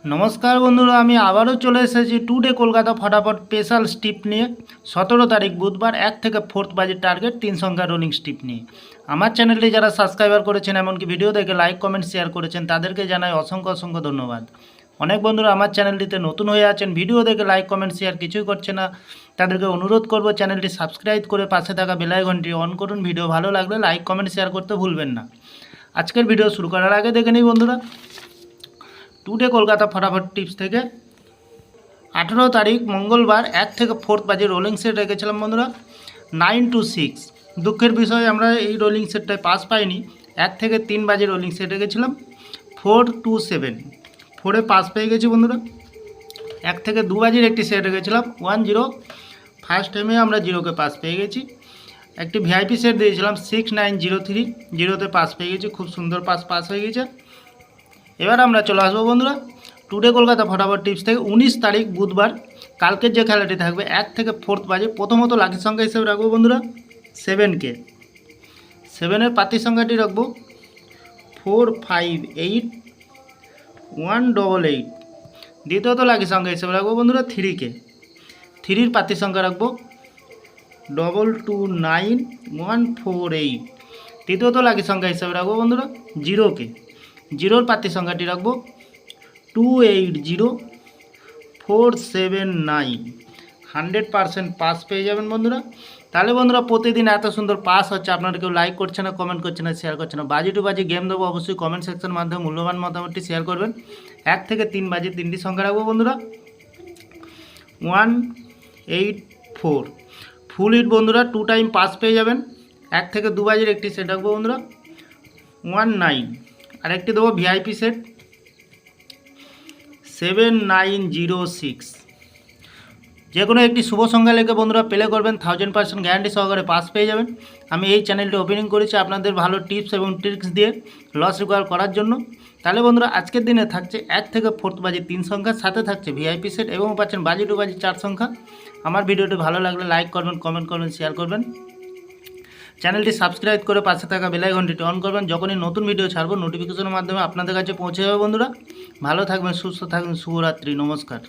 नमस्कार बंधुरा आमी आबारो चले एसेছি टुडे कलकाता फटाफट स्पेशल स्टिप निये 17 तारीख बुधवार 1 থেকে 4 बाजे टार्गेट 3 संख्या रोलिंग स्टिप निये আমার চ্যানেলটি যারা সাবস্ক্রাইবার করেছেন এমনকি ভিডিও দেখে লাইক কমেন্ট শেয়ার করেছেন তাদেরকে জানাই অসংখ্য অসংখ্য ধন্যবাদ। অনেক বন্ধুরা আমার চ্যানেলটিতে নতুন হয়ে আছেন, ভিডিও দেখে লাইক কমেন্ট শেয়ার কিছুই করছে না, তাদেরকে অনুরোধ করব চ্যানেলটি সাবস্ক্রাইব করে পাশে থাকা বেল আইকনটি অন করুন। ভিডিও ভালো লাগলে লাইক কমেন্ট শেয়ার করতে ভুলবেন না। আজকের ভিডিও শুরু করার আগে দেখে নিই বন্ধুরা टुडे कलकाता फटाफट टिप्स থেকে 18 तारीख मंगलवार 1 থেকে 4 বাজে রোলিং সেট রেখেছিলাম বন্ধুরা 9 to 6। দুঃখের বিষয় আমরা এই রোলিং সেটটায় পাস পাইনি। 1 থেকে 3 বাজে রোলিং সেট রেখেছিলাম 4 to 7, 4-এ পাস পেয়ে গেছি বন্ধুরা। 1 থেকে 2 বাজের একটি সেট রেখেছিলাম 10, ফার্স্ট টাইমে আমরা 0-কে পাস পেয়ে গেছি। একটি ভিআইপি সেট দিয়েছিলাম 6903, 0-তে পাস পেয়ে গেছি, খুব সুন্দর পাস হয়ে গেছে। এবার আমরা চলে আসবো বন্ধুরা টুডে কলকাতা ফটাফট টিপস থেকে 19 তারিখ বুধবার কালকের যে খেলাটি থাকবে 1 থেকে 4 বাজে। প্রথমত লাকি সংখ্যা হিসেবে রাখবো বন্ধুরা 7কে, 7-এর পাতি সংখ্যাটি রাখবো 458188। দ্বিতীয়ত লাকি সংখ্যা হিসেবে রাখবো বন্ধুরা 3কে, 3-এর পাতি সংখ্যা রাখবো 229148। তৃতীয়ত লাকি সংখ্যা হিসেবে রাখবো বন্ধুরা 0কে, 0-র পাতি সংখ্যাটি রাখবো 280479। 100% পাস পেয়ে যাবেন বন্ধুরা। তাহলে বন্ধুরা প্রতিদিন এত সুন্দর পাস হচ্ছে, আপনারা কেউ লাইক করছে না, কমেন্ট করছে না, শেয়ার করছে না। বাজি টু বাজি গেম দেবো, অবশ্যই কমেন্ট সেকশনের মাধ্যমে মূল্যবান মতামতটি শেয়ার করবেন। 1 থেকে 3 বাজে 3টি সংখ্যা রাখবো বন্ধুরা 184। ফুল হিট বন্ধুরা 2 টাইম পাস পেয়ে যাবেন। 1 থেকে 2 বাজের একটি সেট রাখবো বন্ধুরা 19। আর একটি দেবো ভিআইপি সেট 7906। যে কোনো একটি শুভ সংখ্যা লেগে বন্ধুরা প্লে করবেন, 1000% গ্যারান্টি সহকারে পাস পেয়ে যাবেন। আমি এই চ্যানেলটি ওপেনিং করেছি আপনাদের ভালো টিপস এবং ট্রিক্স দিয়ে লস রিকভার করার জন্য। তাহলে বন্ধুরা আজকের দিনে থাকছে 1 থেকে 4 বাজে 3 সংখ্যা, সাথে থাকছে ভিআইপি সেট এবং পাচ্ছেন বাজি টু বাজি 4 সংখ্যা। আমার ভিডিওটি ভালো লাগলে লাইক করবেন, কমেন্ট করবেন, শেয়ার করবেন। চ্যানেলটি সাবস্ক্রাইব করে পাশে থাকা বেল আইকনটি অন করবেন। যখনই নতুন ভিডিও ছাড়বো নোটিফিকেশনের মাধ্যমে আপনাদের কাছে পৌঁছে যাবে বন্ধুরা। ভালো থাকবেন, সুস্থ থাকবেন, শুভরাত্রি, নমস্কার।